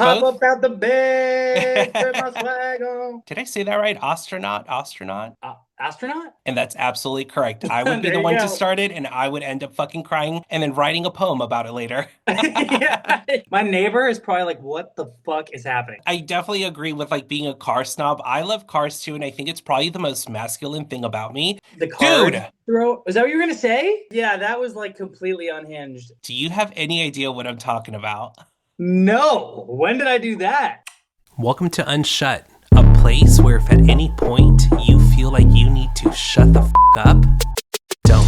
Hop Both. up out the bed, put my Did swag on. I say that right? Astronaut, astronaut. Astronaut? And that's absolutely correct. I would be There the you one to go. start it, and I would end up fucking crying and then writing a poem about it later. Yeah. My neighbor is probably like, what the fuck is happening? I definitely agree with like being a car snob. I love cars too, and I think it's probably the most masculine thing about me. The card Dude, throw. Is that what you were gonna say? Yeah, that was like completely unhinged. do you have any idea what I'm talking about? No. When did I do that? Welcome to Unshut, a place where if at any point you feel like you need to shut the up, don't.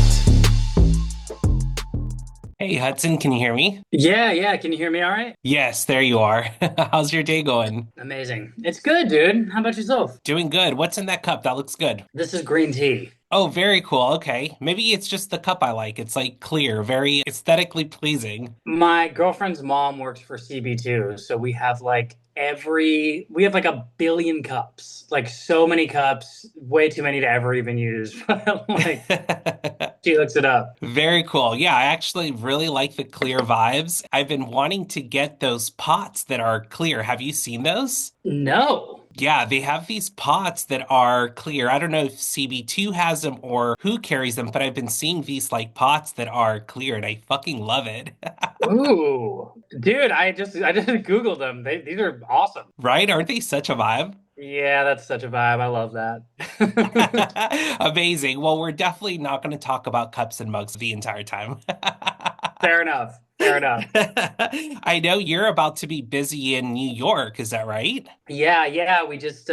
Hey Hudson, can you hear me? Yeah. Can you hear me all right? Yes, there you are. How's your day going? Amazing. It's good, dude. How about yourself? Doing good. What's in that cup? That looks good. This is green tea. Oh, very cool. Okay. Maybe it's just the cup I like. It's like clear, very aesthetically pleasing. My girlfriend's mom works for CB2, so we have like a billion cups, like so many cups, way too many to ever even use. Like she hooks it up. Very cool. Yeah, I actually really like the clear vibes. I've been wanting to get those pots that are clear. Have you seen those? No. Yeah, they have these pots that are clear. I don't know if CB2 has them or who carries them, but I've been seeing these like pots that are clear and I fucking love it. Ooh, dude, I just Googled them. These are awesome. Right? Aren't they such a vibe? Yeah, that's such a vibe. I love that. Amazing. Well, we're definitely not going to talk about cups and mugs the entire time. Fair enough. Fair enough. I know you're about to be busy in New York, is that right? Yeah. We just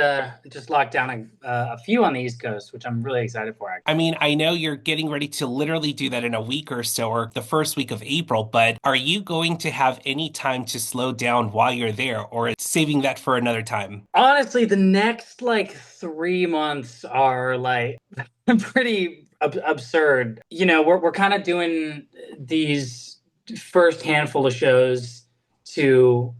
locked down a few on the East Coast, which I'm really excited for, I actually. mean, I know you're getting ready to literally do that in a week or so, or the first week of April, but are you going to have any time to slow down while you're there, or saving that for another time? Honestly, the next like 3 months are like pretty absurd. We're kind of doing these first handful of shows to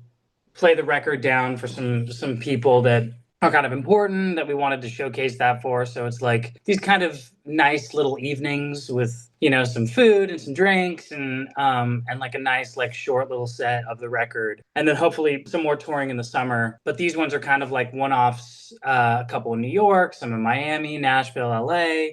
play the record down for some people that are kind of important that we wanted to showcase that for. So it's like these kind of nice little evenings with some food and some drinks and like a nice like short little set of the record, and then hopefully some more touring in the summer. But these ones are kind of like one-offs. A couple in New York, some in Miami, Nashville, LA,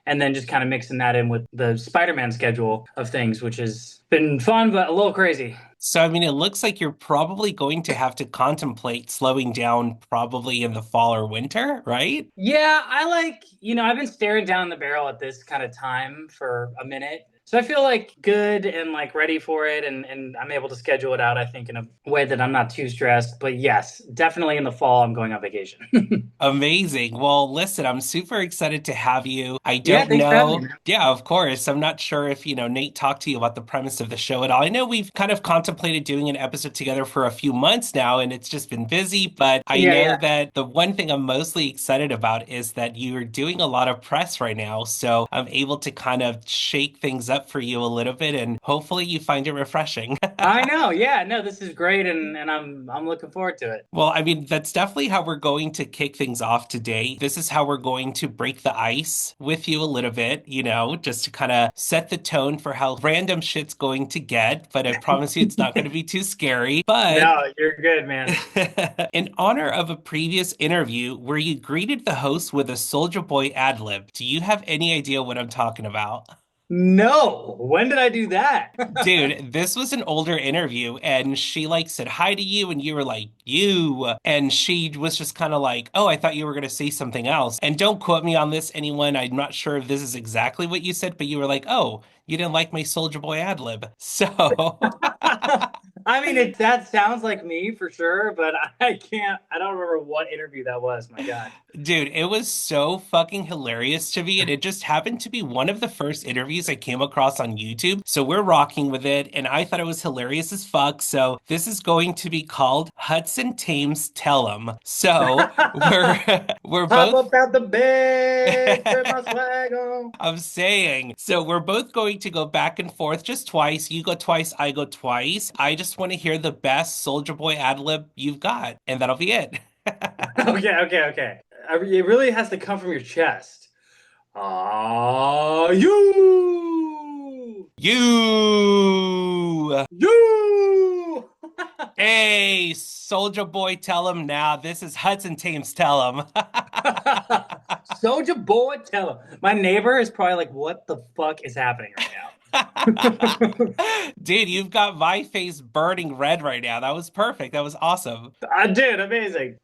and then just kind of mixing that in with the Spider-Man schedule of things, which has been fun but a little crazy. So, I mean, it looks like you're probably going to have to contemplate slowing down probably in the fall or winter, right? Yeah, I've been staring down the barrel at this kind of time for a minute. So I feel like good and like ready for it, and I'm able to schedule it out, I think, in a way that I'm not too stressed. But yes, definitely in the fall I'm going on vacation. Amazing. Well, listen, I'm super excited to have you. I Yeah, don't thanks for having me, know. man. Yeah, of course. I'm not sure if, Nate talked to you about the premise of the show at all. I know we've kind of contemplated doing an episode together for a few months now, and it's just been busy, but I know Yeah. that the one thing I'm mostly excited about is that you're doing a lot of press right now. So I'm able to kind of shake things up for you a little bit, and hopefully you find it refreshing. I know. Yeah, no, this is great, and I'm looking forward to it. Well, I mean, that's definitely how we're going to kick things off today. This is how we're going to break the ice with you a little bit, just to kind of set the tone for how random shit's going to get. But I promise you it's not going to be too scary. But No, you're good, man. in honor of a previous interview where you greeted the host with a Soldier Boy ad lib, do you have any idea what I'm talking about? No, when did I do that? Dude, this was an older interview and she like said hi to you and you were like, you. And she was just kind of like, oh, I thought you were going to say something else. And don't quote me on this, anyone. I'm not sure if this is exactly what you said, but you were like, oh, you didn't like my Soldier Boy ad lib. So I mean, that sounds like me for sure, but I don't remember what interview that was. My God. dude, it was so fucking hilarious to me, and it just happened to be one of the first interviews I came across on YouTube. So we're rocking with it, and I thought it was hilarious as fuck. So this is going to be called Hudson Thames Tell 'em. So we're we're Hop both up out the bed, put my swag on. I'm saying. So we're both going to go back and forth just twice. You go twice, I go twice. I just want to hear the best Soldier Boy ad lib you've got, and that'll be it. Okay. It really has to come from your chest. Ah, you, You. you. Hey, Soldier Boy, tell him now. This is Hudson Thames, tell him. Soldier boy, tell him. My neighbor is probably like, what the fuck is happening right now? Dude, you've got my face burning red right now. That was perfect. That was awesome. I did, amazing.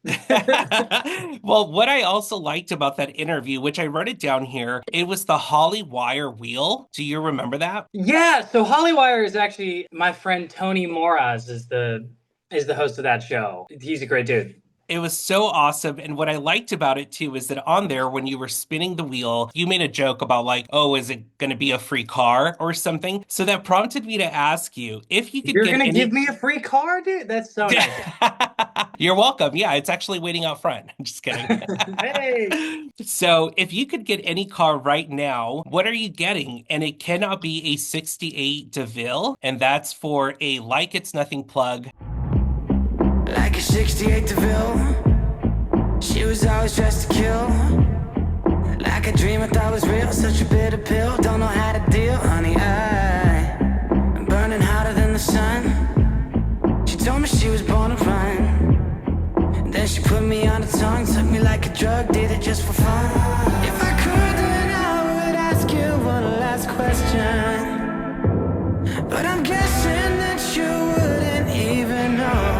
Well, what I also liked about that interview, which I wrote it down here, it was the Holly Wire wheel. Do you remember that? Yeah, so Hollywire is actually my friend Tony Moraz is the host of that show. He's a great dude. It was so awesome. And what I liked about it too is that on there, when you were spinning the wheel, you made a joke about like, oh, is it going to be a free car or something? So that prompted me to ask you if you could You're get gonna give any. me a free car, dude? That's so nice. You're welcome. Yeah, it's actually waiting out front. I'm just kidding. Hey. So, if you could get any car right now, what are you getting? And it cannot be a 68 DeVille, and that's for a Like It's Nothing plug. Like a 68 DeVille, she was always dressed to kill. Like a dream I thought was real, such a bitter pill. Don't know how to deal, honey. I'm burning hotter than the sun. She told me she was born to run. Then she put me on the tongue, took me like a drug, did it just for fun. If I could, then I would ask you one last question. But I'm guessing that you wouldn't even know.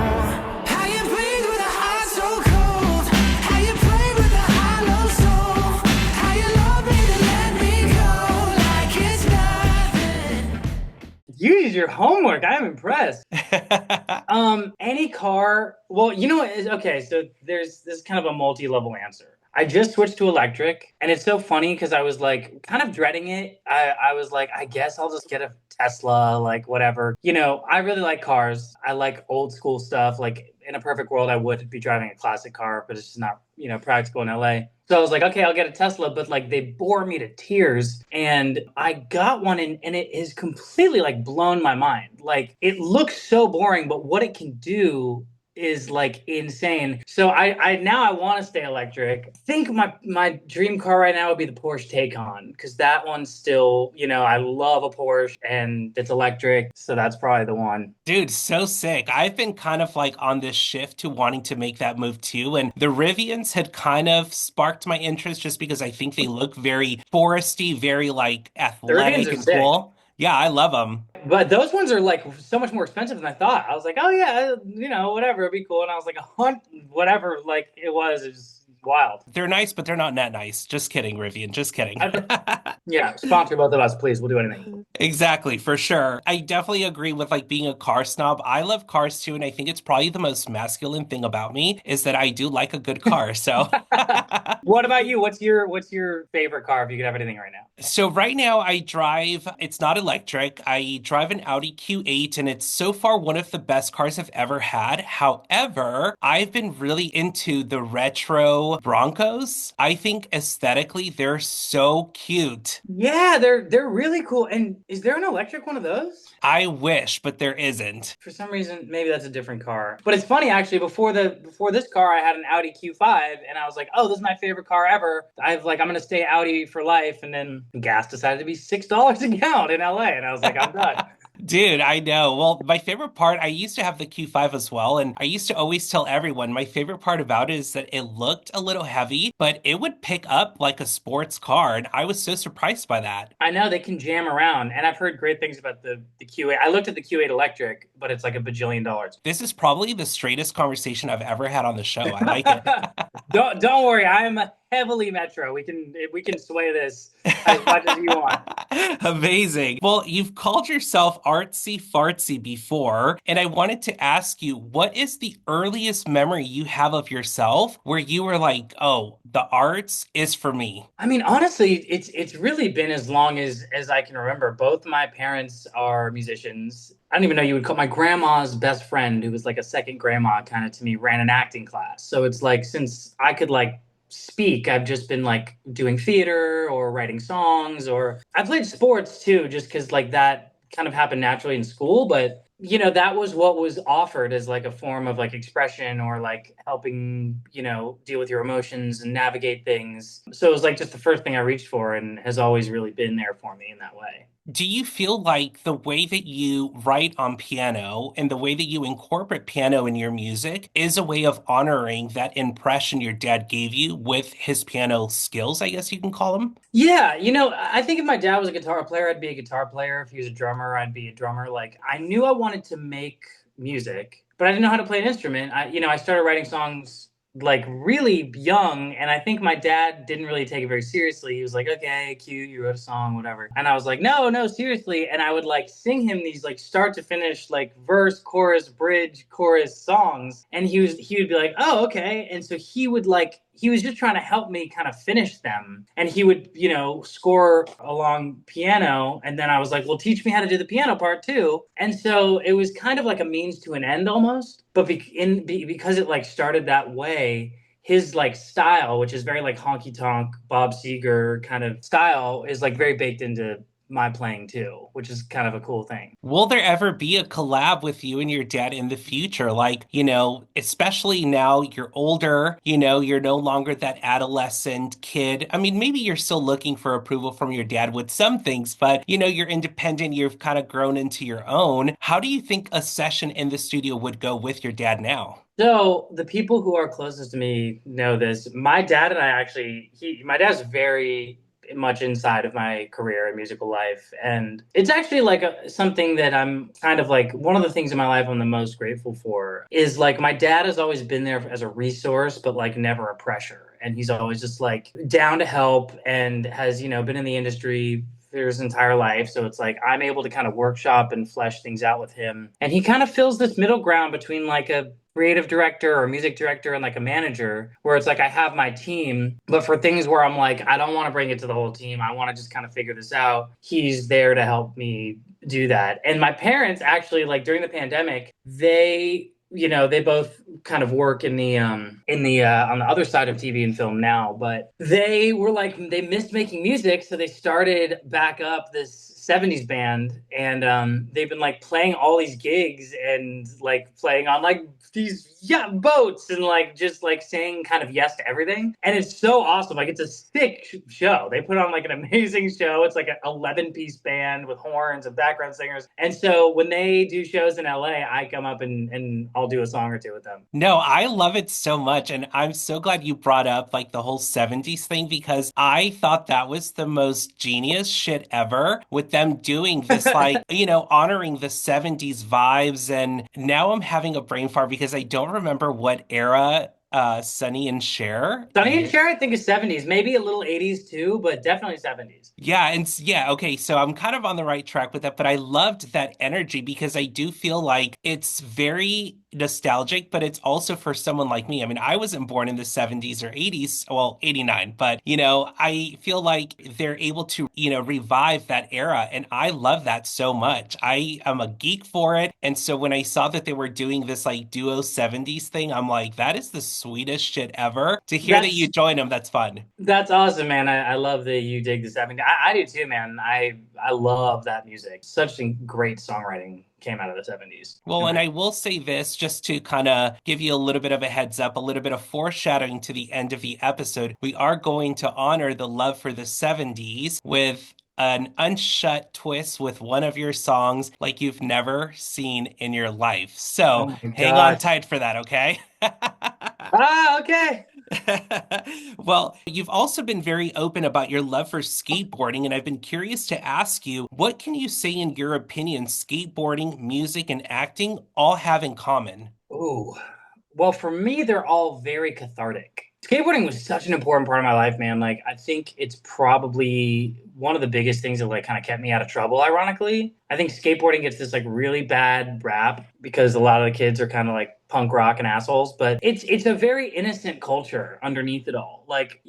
You use your homework. I'm impressed. Any car. Well, you know what? Okay, so there's this kind of a multi-level answer. I just switched to electric, and it's so funny because I was like kind of dreading it. I was like, I guess I'll just get a Tesla, like whatever. You know, I really like cars. I like old school stuff. Like in a perfect world, I would be driving a classic car, but it's just not, practical in LA. So I was like, okay, I'll get a Tesla, but like they bore me to tears. And I got one and it is completely like blown my mind. Like it looks so boring, but what it can do is like insane. So I now I want to stay electric. I think my dream car right now would be the Porsche Taycan because that one's still, I love a Porsche and it's electric, so that's probably the one. Dude, so sick. I've been kind of like on this shift to wanting to make that move too. And the Rivians had kind of sparked my interest just because I think they look very foresty, very like The Rivians athletic are and sick. cool. Yeah, I love them. But those ones are like so much more expensive than I thought. I was like, oh yeah, whatever, it'd be cool. And I was like, whatever, like it was wild. They're nice, but they're not that nice. Just kidding, Rivian. Just kidding. Yeah, sponsor both of us, please. We'll do anything. Exactly, for sure. I definitely agree with like being a car snob. I love cars too, and I think it's probably the most masculine thing about me is that I do like a good car. So What about you? What's your favorite car if you could have anything right now? So right now I drive, it's not electric. I drive an Audi Q8 and it's so far one of the best cars I've ever had. However, I've been really into the retro Broncos. I think aesthetically they're so cute. Yeah, they're really cool. And is there an electric one of those? I wish, but there isn't. For some reason, maybe that's a different car. But it's funny actually. Before this car, I had an Audi Q5, and I was like, "Oh, this is my favorite car ever." I'm gonna stay Audi for life. And then gas decided to be $6 a gallon in LA, and I was like, "I'm done." Dude, I know. Well, my favorite part, I used to have the Q5 as well, and I used to always tell everyone my favorite part about it is that it looked a little heavy, but it would pick up like a sports car, and I was so surprised by that. I know they can jam around, and I've heard great things about the Q8. I looked at the Q8 electric, but it's like a bajillion dollars. This is probably the straightest conversation I've ever had on the show. I like it. Don't worry, I'm heavily Metro. We can sway this as much as you want. Amazing. Well, you've called yourself artsy fartsy before, and I wanted to ask you, what is the earliest memory you have of yourself where you were like, oh, the arts is for me? I mean, honestly, it's really been as long as I can remember. Both my parents are musicians. I don't even know you would call my grandma's best friend, who was like a second grandma kind of to me, ran an acting class. So it's like since I could like speak, I've just been like doing theater or writing songs, or I played sports too, just because like that kind of happened naturally in school. But that was what was offered as like a form of like expression or like helping, deal with your emotions and navigate things. So it was like just the first thing I reached for and has always really been there for me in that way. Do you feel like the way that you write on piano and the way that you incorporate piano in your music is a way of honoring that impression your dad gave you with his piano skills, I guess you can call them? Yeah, I think if my dad was a guitar player, I'd be a guitar player. If he was a drummer, I'd be a drummer. Like I knew I wanted to make music, but I didn't know how to play an instrument. I started writing songs like really young, and I think my dad didn't really take it very seriously. He was like, "Okay, cute, you wrote a song, whatever." And I was like, "No, no, seriously." And I would like sing him these like start to finish like verse, chorus, bridge, chorus songs, and he would be like, "Oh, okay." And so he was just trying to help me kind of finish them. And he would, score along piano. And then I was like, well, teach me how to do the piano part too. And so it was kind of like a means to an end almost. But because it like started that way, his like style, which is very like honky tonk, Bob Seger kind of style, is like very baked into my playing too, which is kind of a cool thing. Will there ever be a collab with you and your dad in the future? Like, especially now you're older, you're no longer that adolescent kid. I mean, maybe you're still looking for approval from your dad with some things, but you're independent, you've kind of grown into your own. How do you think a session in the studio would go with your dad now? So the people who are closest to me know this. My dad and I actually, my dad's very much inside of my career and musical life, and it's actually like something that I'm kind of like one of the things in my life I'm the most grateful for is like my dad has always been there as a resource, but like never a pressure, and he's always just like down to help and has been in the industry for his entire life. So it's like I'm able to kind of workshop and flesh things out with him. And he kind of fills this middle ground between like a creative director or music director and like a manager where it's like I have my team, but for things where I'm like I don't want to bring it to the whole team, I want to just kind of figure this out, he's there to help me do that. And my parents actually, like during the pandemic, they both kind of work in the on the other side of TV and film now, but they were like they missed making music, so they started back up this 70s band, and they've been like playing all these gigs and like playing on like these boats and like just like saying kind of yes to everything, and it's so awesome. Like it's a sick show. They put on like an amazing show. It's like an 11-piece band with horns and background singers, and so when they do shows in LA, I come up and I'll do a song or two with them. No, I love it so much. And I'm so glad you brought up like the whole 70s thing because I thought that was the most genius shit ever with them doing this, like, honoring the 70s vibes. And now I'm having a brain fart because I don't remember what era Sonny and Cher. Sonny and Cher, I think is 70s, maybe a little 80s too, but definitely 70s. Yeah, yeah, okay, so I'm kind of on the right track with that, but I loved that energy because I do feel like it's very nostalgic, but it's also for someone like me. I mean, I wasn't born in the 70s or 80s, well, 89, but I feel like they're able to, revive that era, and I love that so much. I am a geek for it, and so when I saw that they were doing this like duo 70s thing, I'm like, that is the sweetest shit ever. To hear that you That's join them, that's fun. that's awesome, man. I love that you dig the 70s. I do too, man. I love that music. Such a great songwriting came out of the 70s. Well, and I will say this just to kind of give you a little bit of a heads up, a little bit of foreshadowing to the end of the episode. We are going to honor the love for the 70s with an unshut twist with one of your songs like you've never seen in your life. Oh So my hang on gosh. tight for that, okay? Okay. Well, you've also been very open about your love for skateboarding, and I've been curious to ask you, what can you say in your opinion skateboarding, music, and acting all have in common? Ooh. Well, for me, they're all very cathartic. Skateboarding was such an important part of my life, man. Like, I think it's probably one of the biggest things that like kind of kept me out of trouble, ironically. I think skateboarding gets this like really bad rap because a lot of the kids are kind of like punk rock and assholes, but it's a very innocent culture underneath it all. Like,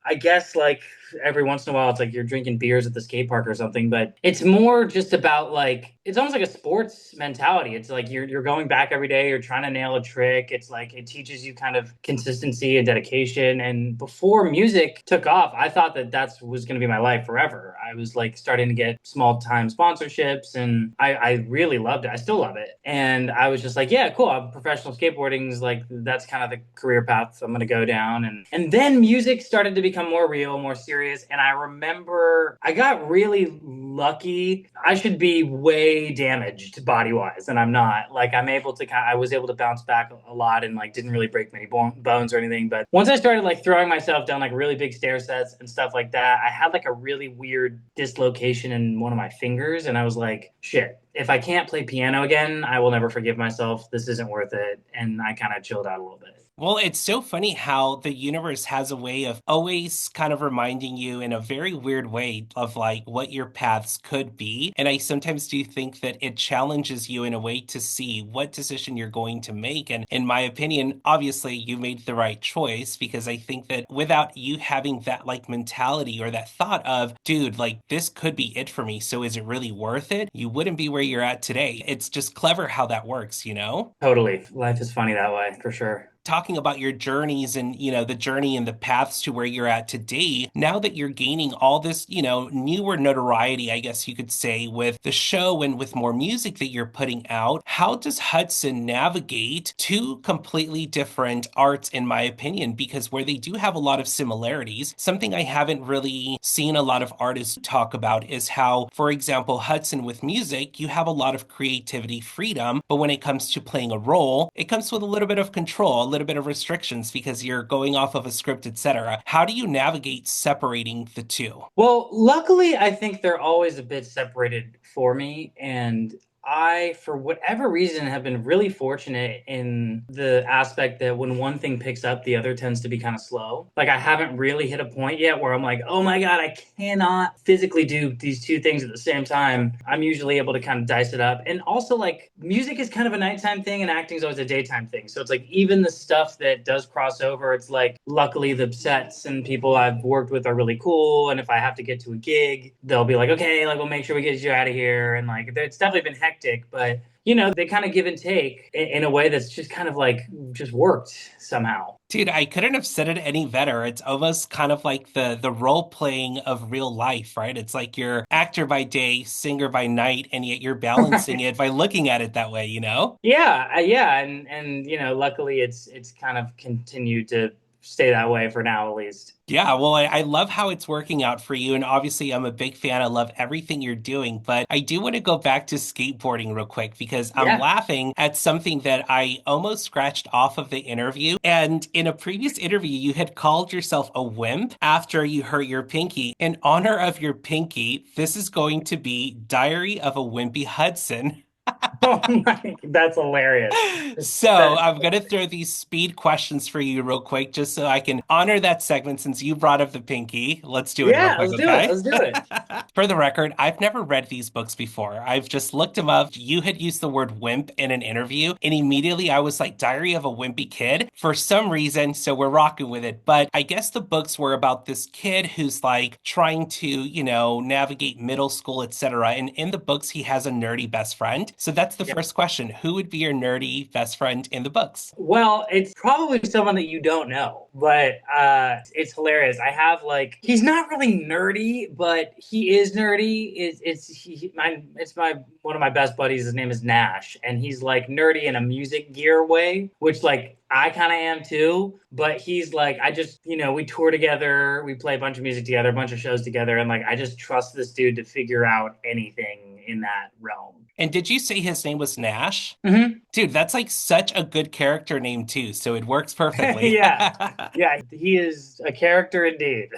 I guess like every once in a while it's like you're drinking beers at the skate park or something, but it's more just about like it's almost like a sports mentality. It's like you're going back every day, you're trying to nail a trick. It's like it teaches you kind of consistency and dedication. And before music took off, I thought that was going to be my life forever. I was like starting to get small time sponsorships, and I really loved it. I still love it. And I was just like, yeah, cool. I'm professional skateboarding is like that's kind of the career path I'm going to go down. And then music started to become more real, more serious. And I remember I got really lucky. I should be way damaged body wise, and I'm not. Like I was able to bounce back a lot and like didn't really break many bones or anything. But once I started like throwing myself down like really big stair sets and stuff like that, I had like a really weird dislocation in one of my fingers, and I was like, shit. If I can't play piano again, I will never forgive myself. This isn't worth it. And I kind of chilled out a little bit. Well, it's so funny how the universe has a way of always kind of reminding you in a very weird way of like what your paths could be. And I sometimes do think that it challenges you in a way to see what decision you're going to make. And in my opinion, obviously you made the right choice because I think that without you having that like mentality or that thought of, dude, like this could be it for me. So is it really worth it? You wouldn't be where you're at today. It's just clever how that works, you know? Totally. Life is funny that way, for sure. Talking about your journeys and, the journey and the paths to where you're at today, now that you're gaining all this, newer notoriety, I guess you could say, with the show and with more music that you're putting out, how does Hudson navigate two completely different arts, in my opinion? Because where they do have a lot of similarities, something I haven't really seen a lot of artists talk about is how, for example, Hudson with music, you have a lot of creativity freedom, but when it comes to playing a role, it comes with a little bit of control, a little bit of restrictions because you're going off of a script, etc. How do you navigate separating the two? Well, luckily, I think they're always a bit separated for me. And I, for whatever reason, have been really fortunate in the aspect that when one thing picks up, the other tends to be kind of slow. Like I haven't really hit a point yet where I'm like, oh my God, I cannot physically do these two things at the same time. I'm usually able to kind of dice it up. And also like music is kind of a nighttime thing and acting is always a daytime thing. So it's like even the stuff that does cross over, it's like luckily the sets and people I've worked with are really cool. And if I have to get to a gig, they'll be like, okay, like we'll make sure we get you out of here. And like it's definitely been hectic, but they kind of give and take in a way that's just kind of like just worked somehow. Dude, I couldn't have said it any better. It's almost kind of like the role playing of real life, right? It's like you're actor by day, singer by night, and yet you're balancing it by looking at it that way, you know? Yeah, and luckily it's kind of continued to stay that way for now at least. Yeah, well, I love how it's working out for you. And obviously, I'm a big fan. I love everything you're doing. But I do want to go back to skateboarding real quick because I'm Yeah. laughing at something that I almost scratched off of the interview. And in a previous interview, you had called yourself a wimp after you hurt your pinky. In honor of your pinky, this is going to be Diary of a Wimpy Hudson. Oh my, that's hilarious. So I'm going to throw these speed questions for you real quick, just so I can honor that segment since you brought up the pinky. Let's do it real Yeah, quick, let's do okay? it. Let's do it. For the record, I've never read these books before. I've just looked them up. You had used the word wimp in an interview, and immediately I was like, Diary of a Wimpy Kid for some reason, so we're rocking with it. But I guess the books were about this kid who's like trying to, navigate middle school, etc. And in the books, he has a nerdy best friend. So that's the first question. Who would be your nerdy best friend in the books? Well, it's probably someone that you don't know, but it's hilarious. I have like he's not really nerdy, but he is nerdy. It's my one of my best buddies. His name is Nash, and he's like nerdy in a music gear way, which like I kind of am too, but he's like, we tour together, we play a bunch of music together, a bunch of shows together, and like I just trust this dude to figure out anything in that realm. And did you say his name was Nash? Mm-hmm. Dude, that's like such a good character name too, so it works perfectly. Yeah, he is a character indeed.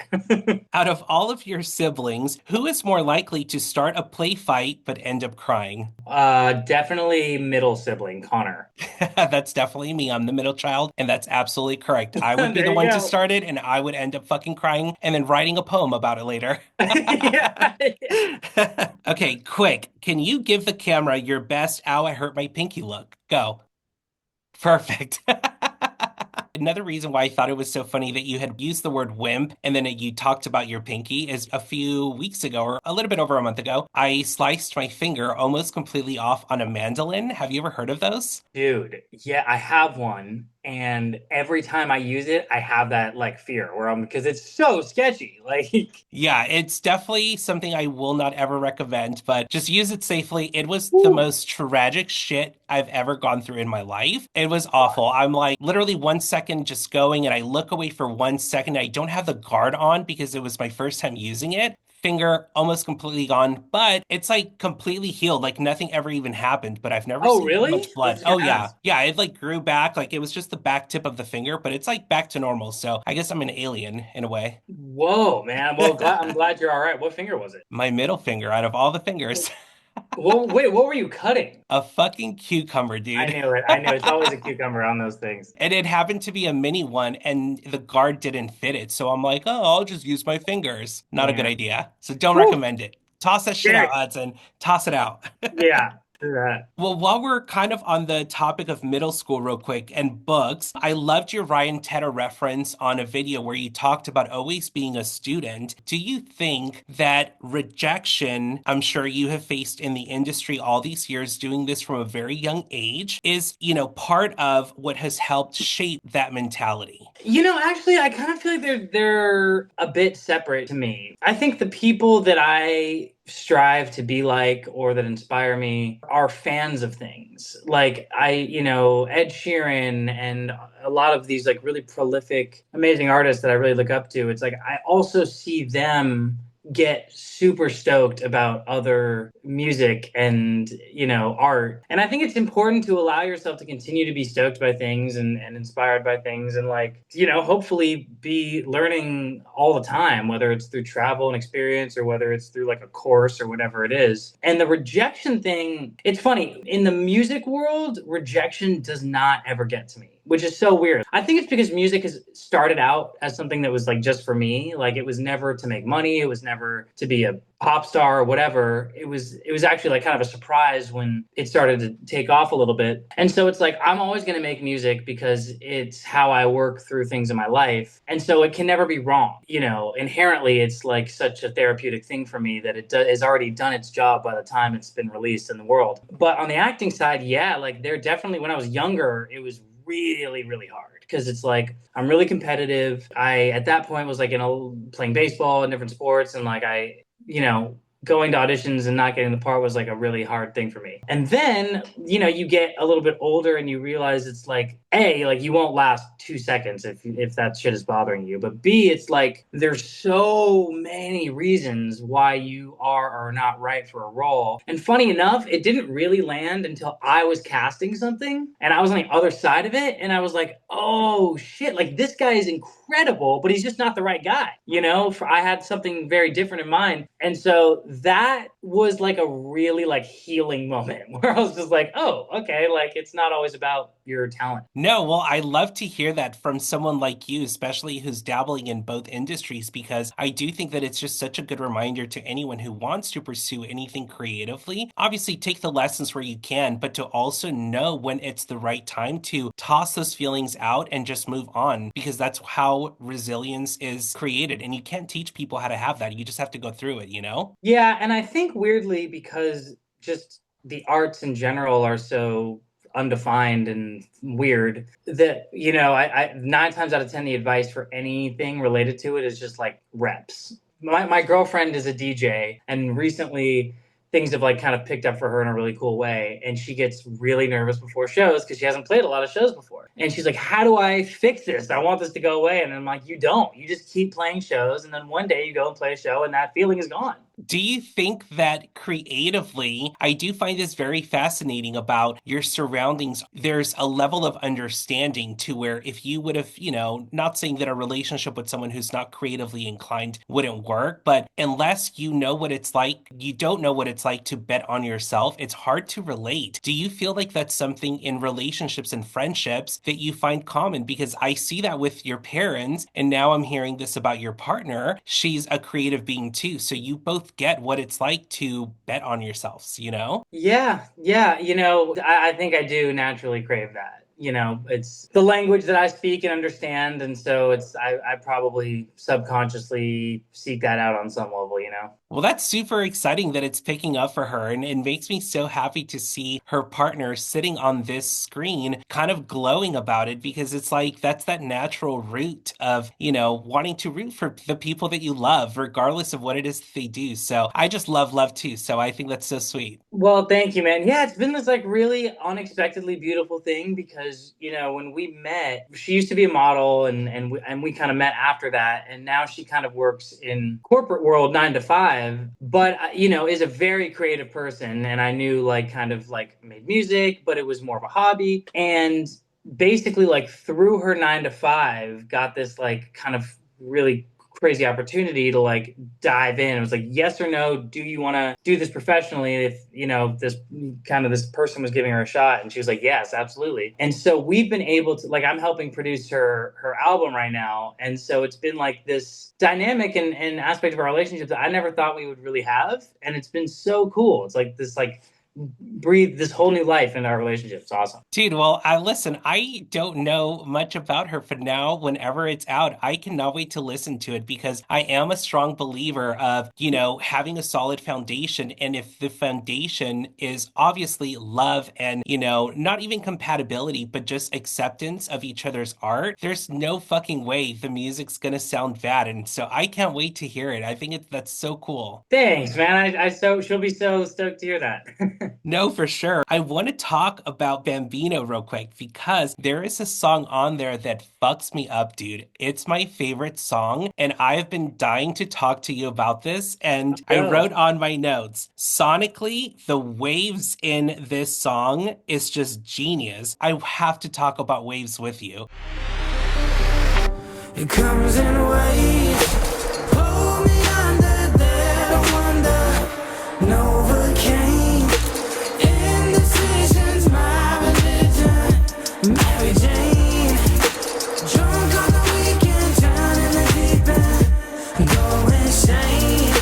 Out of all of your siblings, who is more likely to start a play fight but end up crying? Definitely middle sibling, Connor. That's definitely me. I'm the middle child, and that's absolutely correct. I would be There the you one go. to start it, and I would end up fucking crying and then writing a poem about it later. Yeah. Okay, quick. Can you give the camera your best ow, I hurt my pinky look? Go. Perfect. another reason why I thought it was so funny that you had used the word wimp and then you talked about your pinky is a few weeks ago, or a little bit over a month ago, I sliced my finger almost completely off on a mandolin. Have you ever heard of those? Dude, yeah, I have one, and every time I use it, I have that like fear where I'm because it's so sketchy. Like, Yeah, it's definitely something I will not ever recommend, but just use it safely. It was the whew, most tragic shit I've ever gone through in my life. It was awful. I'm like literally 1 second just going, and I look away for 1 second. I don't have the guard on because it was my first time using it. Finger almost completely gone, but it's like completely healed. Like nothing ever even happened, but I've never oh, seen that really? much I blood. was Oh, gonna yeah. ask. Yeah, it like grew back. Like it was just the back tip of the finger, but it's like back to normal. So I guess I'm an alien in a way. Whoa, man. Well, I'm glad you're all right. What finger was it? My middle finger out of all the fingers. Well, wait, what were you cutting? A fucking cucumber, I dude. knew it. I knew it's always a cucumber on those things. And it happened to be a mini one, and the guard didn't fit it. So I'm like, oh, I'll just use my fingers. Not a good Man. idea. So don't Whew, recommend it. Toss that shit out, scary. Hudson. Toss it out. Yeah, do that. Well, while we're kind of on the topic of middle school, real quick, and books, I loved your Ryan Tedder reference on a video where you talked about always being a student. Do you think that rejection, I'm sure you have faced in the industry all these years, doing this from a very young age, is, part of what has helped shape that mentality? Actually, I kind of feel like they're a bit separate to me. I think the people that I strive to be like or that inspire me are fans of things. Like Ed Sheeran and a lot of these like really prolific, amazing artists that I really look up to. It's like I also see them get super stoked about other music and art, and I think it's important to allow yourself to continue to be stoked by things and inspired by things, and like hopefully be learning all the time, whether it's through travel and experience or whether it's through like a course or whatever it is. And the rejection thing, it's funny, in the music world rejection does not ever get to me, which is so weird. I think it's because music has started out as something that was like just for me. Like it was never to make money. It was never to be a pop star or whatever. It was actually like kind of a surprise when it started to take off a little bit. And so it's like I'm always going to make music because it's how I work through things in my life. And so it can never be wrong. Inherently it's like such a therapeutic thing for me that has already done its job by the time it's been released in the world. But on the acting side, yeah, like there definitely, when I was younger, it was really, really hard because it's like I'm really competitive. I at that point was like playing baseball and different sports, and like going to auditions and not getting the part was like a really hard thing for me. And then, you get a little bit older and you realize it's like, A, like you won't last 2 seconds if that shit is bothering you. But B, it's like there's so many reasons why you are or are not right for a role. And funny enough, it didn't really land until I was casting something and I was on the other side of it. And I was like, oh shit, like this guy is incredible, but he's just not the right guy. I had something very different in mind. And so that was like a really like healing moment where I was just like, oh, okay, like it's not always about your talent. No, well, I love to hear that from someone like you, especially who's dabbling in both industries, because I do think that it's just such a good reminder to anyone who wants to pursue anything creatively. Obviously, take the lessons where you can, but to also know when it's the right time to toss those feelings out and just move on, because that's how resilience is created. And you can't teach people how to have that. You just have to go through it, you know? Yeah, and I think weirdly because just the arts in general are so undefined and weird that I 9 times out of 10 the advice for anything related to it is just like reps. My girlfriend is a DJ, and recently things have like kind of picked up for her in a really cool way, and she gets really nervous before shows because she hasn't played a lot of shows before, and she's like, how do I fix this? I want this to go away. And I'm like, you don't. You just keep playing shows, and then one day you go and play a show and that feeling is gone. Do you think that creatively, I do find this very fascinating about your surroundings. There's a level of understanding to where if you would have, not saying that a relationship with someone who's not creatively inclined wouldn't work, but unless you know what it's like, you don't know what it's like to bet on yourself, it's hard to relate. Do you feel like that's something in relationships and friendships that you find common? Because I see that with your parents, and now I'm hearing this about your partner. She's a creative being too. So you both get what it's like to bet on yourselves, you know? Yeah, I think I do naturally crave that. it's the language that I speak and understand, and so I probably subconsciously seek that out on some level. Well, that's super exciting that it's picking up for her, and it makes me so happy to see her partner sitting on this screen, kind of glowing about it, because it's like that's that natural root of, wanting to root for the people that you love, regardless of what it is that they do. So I just love love too. So I think that's so sweet. Well, thank you, man. Yeah, it's been this like really unexpectedly beautiful thing because, when we met, she used to be a model and we kind of met after that. And now she kind of works in corporate world 9 to 5, but, is a very creative person. And I knew like kind of like made music, but it was more of a hobby. And basically like through her 9 to 5 got this like kind of really crazy opportunity to like dive in. It was like, yes or no, do you want to do this professionally? If this person was giving her a shot, and she was like, yes, absolutely. And so we've been able to, like, I'm helping produce her album right now, and so it's been like this dynamic and aspect of our relationship that I never thought we would really have, and it's been so cool. It's like this like breathe this whole new life in our relationship. It's awesome. Dude, well, I listen, I don't know much about her, but now whenever it's out, I cannot wait to listen to it because I am a strong believer of, having a solid foundation. And if the foundation is obviously love and, not even compatibility, but just acceptance of each other's art, there's no fucking way the music's gonna sound bad. And so I can't wait to hear it. I think that's so cool. Thanks, man. She'll be so stoked to hear that. No, for sure. I want to talk about Bambino real quick because there is a song on there that fucks me up, dude. It's my favorite song, and I've been dying to talk to you about this. And I Go. wrote on my notes, sonically, the waves in this song is just genius. I have to talk about waves with you. It comes in waves. Pull me under there, wonder, Novocaine. Indecision's my religion. Mary Jane. Drunk on the weekend, down in the deep end. Go insane.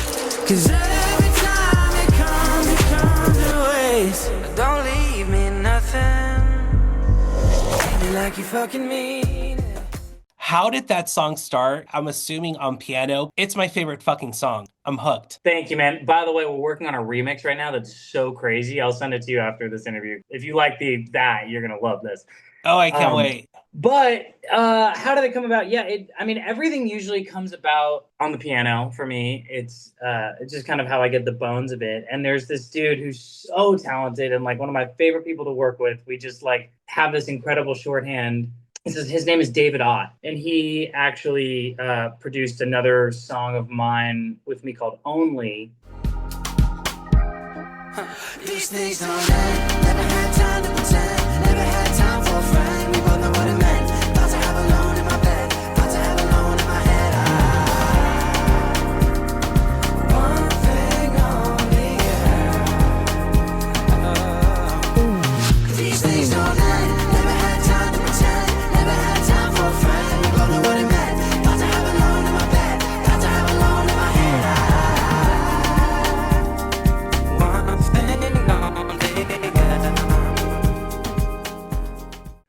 'Cause every time it comes in waves. Don't leave me nothing. Treat me like you fucking mean it. How did that song start? I'm assuming on piano. It's my favorite fucking song. I'm hooked. Thank you, man. By the way, we're working on a remix right now that's so crazy. I'll send it to you after this interview. If you like that, you're gonna love this. Oh, I can't Um, wait. But how did it come about? Yeah, everything usually comes about on the piano for me. It's just kind of how I get the bones of it. And there's this dude who's so talented and like one of my favorite people to work with. We just like have this incredible shorthand. His name is David Ott, and he actually produced another song of mine with me called Only. These things don't end. Never had time to pretend. Never had time for a friend. We both know what it meant. Thought to have alone in my bed. Thought to have alone in my head. One thing only, yeah. These things don't end. Never had time to pretend. Never had time for a friend. We both know what it meant. Thought to have alone in my bed. Thought to have alone in my head.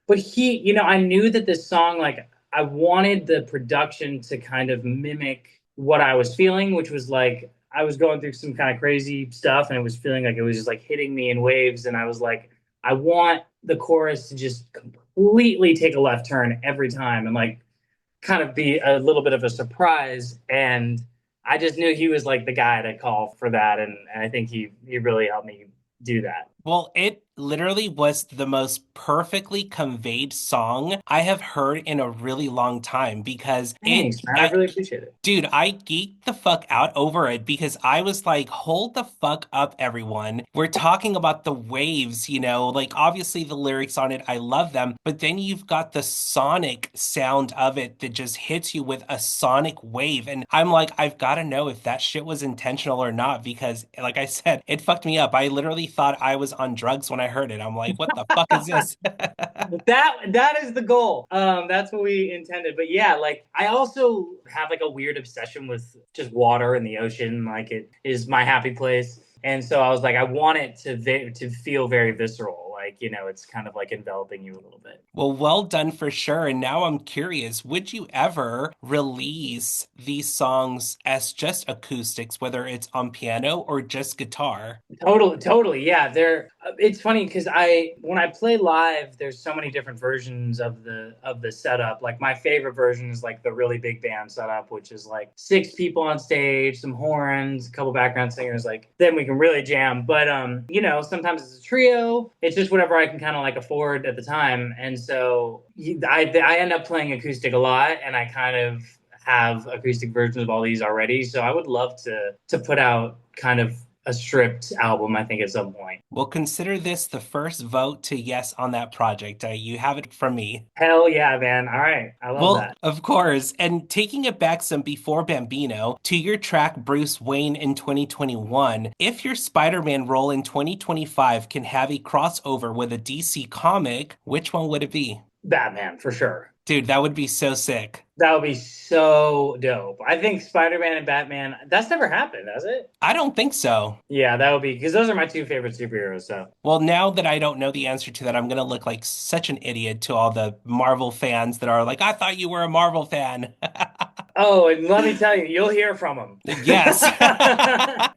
But I knew that this song, like, I wanted the production to kind of mimic what I was feeling, which was like, I was going through some kind of crazy stuff and it was feeling like it was just like hitting me in waves. And I was like, I want the chorus to just completely take a left turn every time and like kind of be a little bit of a surprise. And I just knew he was like the guy to call for that. And I think he really helped me do that. Well, it literally was the most perfectly conveyed song I have heard in a really long time because Thanks, man. I really appreciate it. dude, I geeked the fuck out over it because I was like, hold the fuck up, everyone. We're talking about the waves, like obviously the lyrics on it, I love them, but then you've got the sonic sound of it that just hits you with a sonic wave. And I'm like, I've got to know if that shit was intentional or not because, like I said, it fucked me up. I literally thought I was on drugs when I heard it. I'm like, what the fuck is this? That is the goal. That's what we intended. But yeah, like I also have like a weird obsession with just water and the ocean. Like it is my happy place. And so I was like, I want it to feel very visceral. like, it's kind of like enveloping you a little bit. Well done for sure. And now I'm curious, would you ever release these songs as just acoustics, whether it's on piano or just guitar? Totally, totally. Yeah, it's funny because when I play live, there's so many different versions of the setup. Like my favorite version is like the really big band setup, which is like six people on stage, some horns, a couple background singers, like then we can really jam. But sometimes it's a trio. It's just whatever I can kind of like afford at the time. And so I end up playing acoustic a lot, and I kind of have acoustic versions of all these already. So I would love to put out kind of a stripped album, I think, at some point. Well, consider this the first vote to yes on that project. You have it from me. Hell yeah, man. All right. I love Well, that. of course. And taking it back some before Bambino to your track Bruce Wayne in 2021, if your Spider-Man role in 2025 can have a crossover with a DC comic, which one would it be? Batman, for sure. Dude, that would be so sick. That would be so dope. I think Spider-Man and Batman, that's never happened, has it? I don't think so. Yeah, that would be, because those are my two favorite superheroes. So, Well, now that I don't know the answer to that, I'm gonna look like such an idiot to all the Marvel fans that are like, I thought you were a Marvel fan. oh, and let me tell you, you'll hear from them. Yes.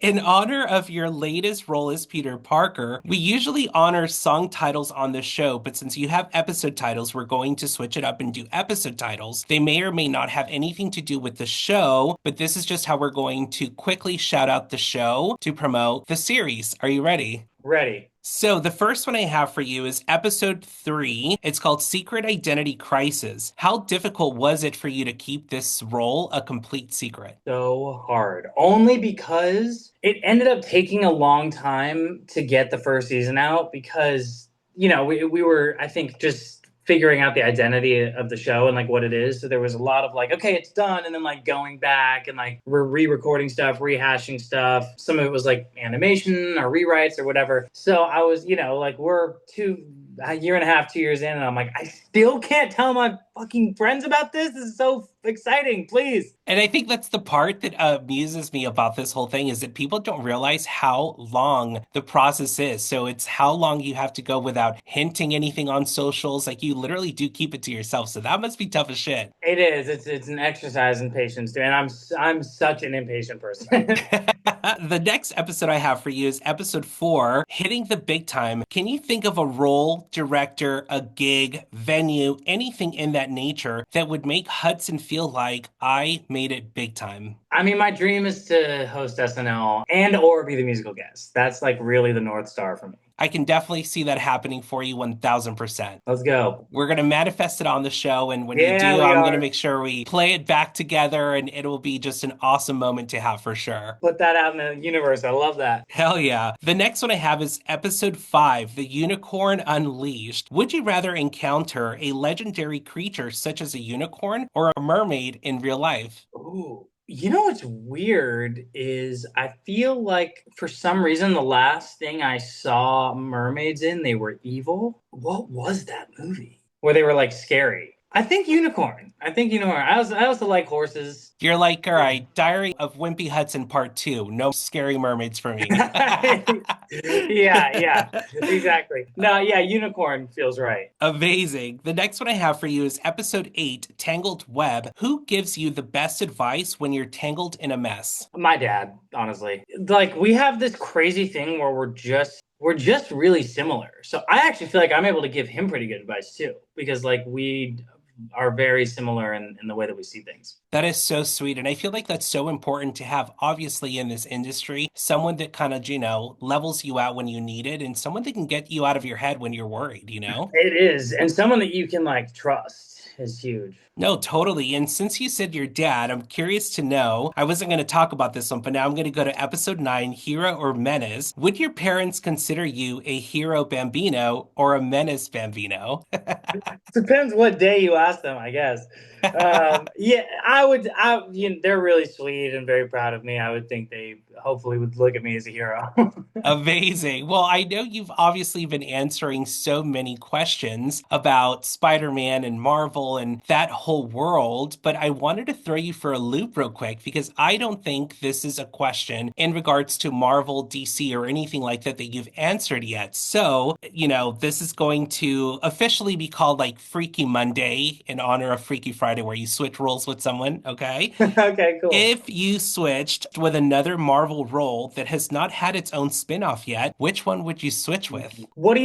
In honor of your latest role as Peter Parker, we usually honor song titles on the show, but since you have episode titles, we're going to switch it up and do episode titles. They may or may not have anything to do with the show, but this is just how we're going to quickly shout out the show to promote the series. Are you ready? Ready. So the first one I have for you is episode 3. It's called Secret Identity Crisis. How difficult was it for you to keep this role a complete secret? So hard. Only because it ended up taking a long time to get the first season out because, we were, I think, just figuring out the identity of the show and like what it is. So there was a lot of like, okay, it's done. And then like going back and like we're re-recording stuff, rehashing stuff. Some of it was like animation or rewrites or whatever. So I was, like we're a year and a half, 2 years in, and I'm like, I still can't tell my fucking friends about this. This is so exciting, please. And I think that's the part that amuses me about this whole thing is that people don't realize how long the process is. So it's how long you have to go without hinting anything on socials. Like you literally do keep it to yourself. So that must be tough as shit. It is. It's an exercise in patience, too. And I'm such an impatient person. The next episode I have for you is episode 4, Hitting the Big Time. Can you think of a role, director, a gig, venue, anything in that nature that would make Hudson feel like I made it big time? I mean, my dream is to host SNL and or be the musical guest. That's like really the North Star for me. I can definitely see that happening for you 1000%. Let's go. We're going to manifest it on the show. And when Yeah, you do, we I'm are. going to make sure we play it back together and it will be just an awesome moment to have for sure. Put that out in the universe. I love that. Hell yeah. The next one I have is episode 5, The Unicorn Unleashed. Would you rather encounter a legendary creature such as a unicorn or a mermaid in real life? Ooh. You know what's weird is I feel like for some reason the last thing I saw mermaids in, they were evil. What was that movie? Where they were like scary. I think unicorn. I also like horses. You're like, all right, Diary of Wimpy Hudson Part 2. No scary mermaids for me. Yeah, exactly. No, yeah, unicorn feels right. Amazing. The next one I have for you is episode 8, Tangled Web. Who gives you the best advice when you're tangled in a mess? My dad, honestly. Like we have this crazy thing where we're just really similar. So I actually feel like I'm able to give him pretty good advice too, because like we are very similar in the way that we see things. That is so sweet. And I feel like that's so important to have, obviously, in this industry, someone that kind of, levels you out when you need it and someone that can get you out of your head when you're worried, It is. And someone that you can like trust is huge. No, totally. And since you said your dad, I'm curious to know, I wasn't going to talk about this one, but now I'm going to go to episode 9, Hero or Menace. Would your parents consider you a hero Bambino or a menace Bambino? Depends what day you ask them, I guess. Yeah, I would. They're really sweet and very proud of me. I would think they hopefully would look at me as a hero. Amazing. Well, I know you've obviously been answering so many questions about Spider-Man and Marvel and that whole world, but I wanted to throw you for a loop real quick because I don't think this is a question in regards to Marvel, DC, or anything like that that you've answered yet. So, this is going to officially be called like Freaky Monday in honor of Freaky Friday, where you switch roles with someone, okay? Okay, cool. If you switched with another Marvel role that has not had its own spin-off yet, which one would you switch with? What do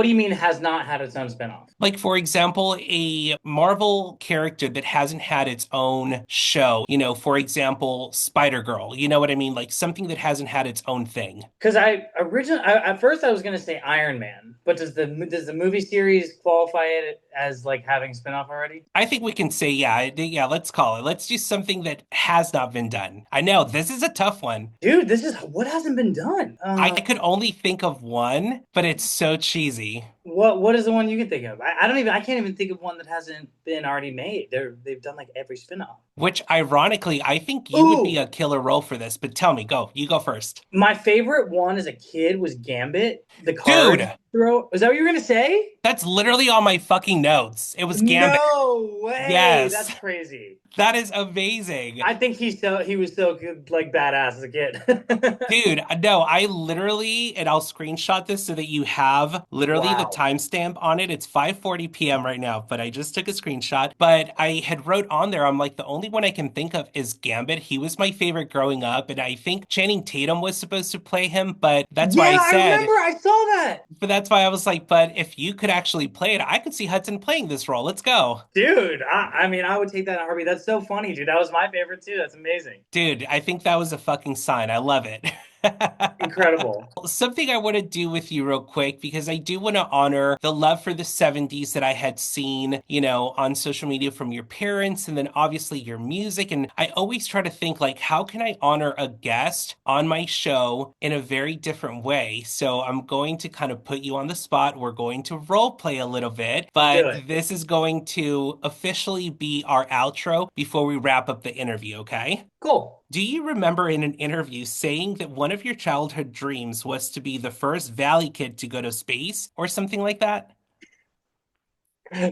you mean has not had its own spinoff? Like, for example, a Marvel character that hasn't had its own show, for example, Spider-Girl, you know what I mean? Like something that hasn't had its own thing. Because at first I was gonna say Iron Man, but does the movie series qualify it as like having spinoff already? I think we can say, yeah, let's call it. Let's do something that has not been done. I know this is a tough one. Dude, this is what hasn't been done. I could only think of one, but it's so cheesy. What is the one you can think of? I can't even think of one that hasn't been already made. They've done like every spinoff. Which, ironically, I think you would be Ooh, a killer role for this. But tell me, go. You go first. my favorite one as a kid was Gambit, the card Dude, throw. Is that what you were gonna say? that's literally on my fucking notes. It was Gambit. No way. That's Yes, crazy. that is amazing. I think he was so good, like badass as a kid. Dude, no, I literally, and I'll screenshot this so that you have literally the Wow. timestamp on it. It's 5:40 p.m. right now, but I just took a screenshot. But I had wrote on there, I'm like, the only one I can think of is Gambit. He was my favorite growing up, and I think Channing Tatum was supposed to play him, but that's why Yeah, I I said, remember. I saw that. but that's why I was like, but if you could actually play it, I could see Hudson playing this role. Let's go. Dude, I mean, I would take that in a heartbeat. That's so funny, dude. That was my favorite too. That's amazing. Dude, I think that was a fucking sign. I love it. Incredible. Something I want to do with you real quick because I do want to honor the love for the 70s that I had seen, on social media from your parents and then obviously your music. And I always try to think like, how can I honor a guest on my show in a very different way? So I'm going to kind of put you on the spot. We're going to role play a little bit, Do but it. this is going to officially be our outro before we wrap up the interview, okay? Cool. Do you remember in an interview saying that one of your childhood dreams was to be the first Valley kid to go to space or something like that?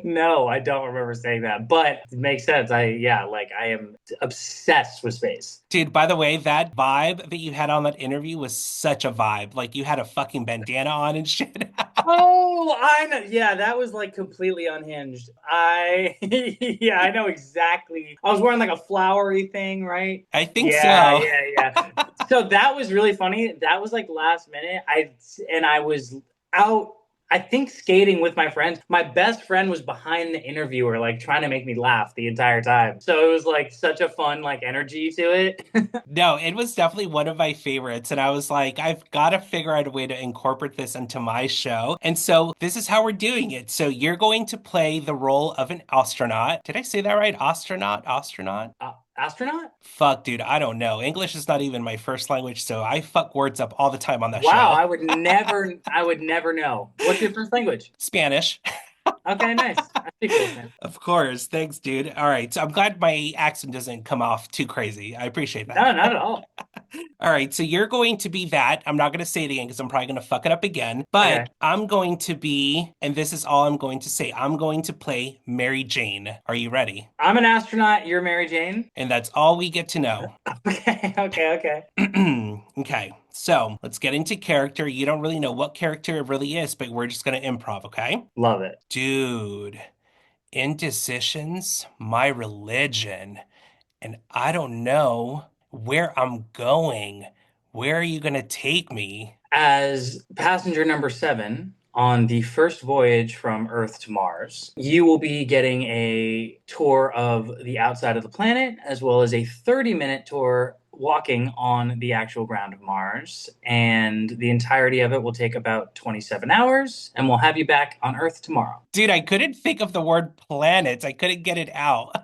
No, I don't remember saying that, but it makes sense. Like I am obsessed with space. Dude, by the way, that vibe that you had on that interview was such a vibe. Like you had a fucking bandana on and shit. Oh, I know. Yeah, that was like completely unhinged. Yeah, I know exactly. I was wearing like a flowery thing, right? I think Yeah, so. yeah, yeah. So that was really funny. That was like last minute. I was out, I think skating with my friends. My best friend was behind the interviewer, like trying to make me laugh the entire time. So it was like such a fun like energy to it. No, it was definitely one of my favorites. And I was like, I've got to figure out a way to incorporate this into my show. And so this is how we're doing it. So you're going to play the role of an astronaut. Did I say that right? Astronaut? Astronaut? Astronaut? Fuck, dude, I don't know. English is not even my first language, so I fuck words up all the time on that Wow, show. I would never know. What's your first language? Spanish. Okay, nice. I speak those, man. Of course. Thanks, dude. All right. So I'm glad my accent doesn't come off too crazy. I appreciate No, that. not at all. All right. So you're going to be that. I'm not going to say it again because I'm probably going to fuck it up again. But Okay. I'm going to be, and this is all I'm going to say, I'm going to play Mary Jane. Are you ready? I'm an astronaut. You're Mary Jane. And that's all we get to know. Okay, okay. Okay, so let's get into character. You don't really know what character it really is, but we're just gonna improv, okay? Love it. Dude, indecision's my religion, and I don't know where I'm going. Where are you gonna take me? As passenger number 7 on the first voyage from Earth to Mars, you will be getting a tour of the outside of the planet, as well as a 30-minute tour walking on the actual ground of Mars. And the entirety of it will take about 27 hours, and we'll have you back on Earth tomorrow. Dude, I couldn't think of the word planet. I couldn't get it out.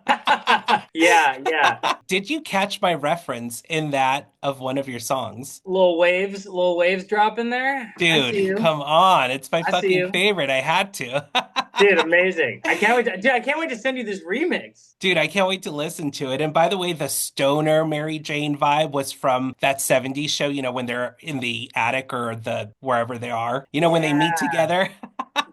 Yeah, yeah. Did you catch my reference in that of one of your songs? Little waves drop in there. I see Dude, you. come on. It's my I see fucking you. favorite. I had to. Dude, amazing. I can't wait to send you this remix. Dude, I can't wait to listen to it. And by the way, the stoner Mary Jane vibe was from that 70s show, when they're in the attic or the wherever they are, when they meet Yeah. together.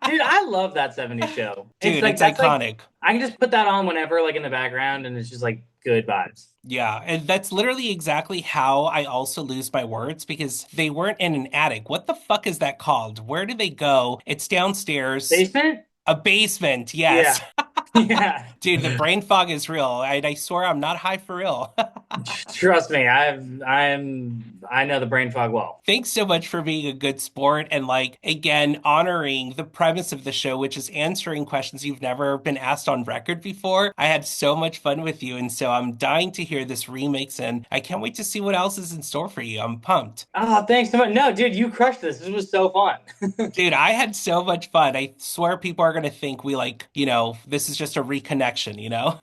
Dude, I love that 70s show. It's Dude, like it's that's like iconic. I can just put that on whenever, like in the background, and it's just like good vibes. Yeah, and that's literally exactly how I also lose my words because they weren't in an attic. What the fuck is that called? Where do they go? It's downstairs. Basement? A basement, yes. Yeah. Yeah. Dude, the brain fog is real. I swear I'm not high for real. Trust me, I know the brain fog well. Thanks so much for being a good sport and like again honoring the premise of the show, which is answering questions you've never been asked on record before. I had so much fun with you, and so I'm dying to hear this remix, and I can't wait to see what else is in store for you. I'm pumped. Oh, thanks so much. No, dude, you crushed this. This was so fun. Dude, I had so much fun. I swear people are gonna think we like, this is just a reconnection,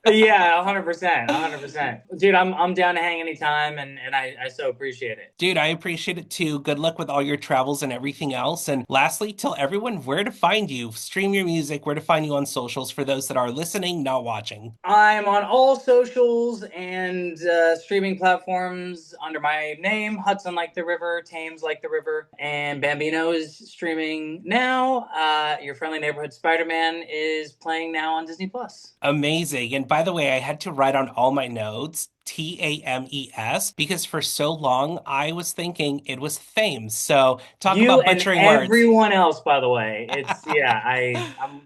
Yeah, 100%, 100%. Dude, I'm down to hang anytime, and I so appreciate it. Dude, I appreciate it too. Good luck with all your travels and everything else. And lastly, tell everyone where to find you, stream your music, where to find you on socials for those that are listening, not watching. I'm on all socials and streaming platforms under my name, Hudson like the river, Thames like the river, and Bambino is streaming now. Your friendly neighborhood Spider-Man is playing now on Disney Plus. Amazing. And by the way, I had to write on all my notes Thames because for so long I was thinking it was Thames. So talk You about and butchering words. everyone else, by the way. It's yeah.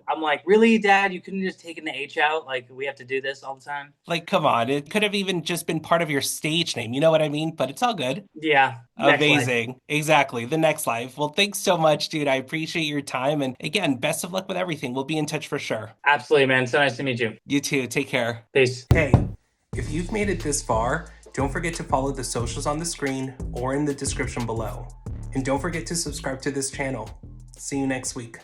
I'm like, really, Dad? You couldn't just taken the H out? Like we have to do this all the time? Like, come on. It could have even just been part of your stage name. You know what I mean? But it's all good. Yeah. Next life. Amazing. Exactly. The next life. Well, thanks so much, dude. I appreciate your time. And again, best of luck with everything. We'll be in touch for sure. Absolutely, man. So nice to meet you. You too. Take care. Peace. Hey, if you've made it this far, don't forget to follow the socials on the screen or in the description below. And don't forget to subscribe to this channel. See you next week.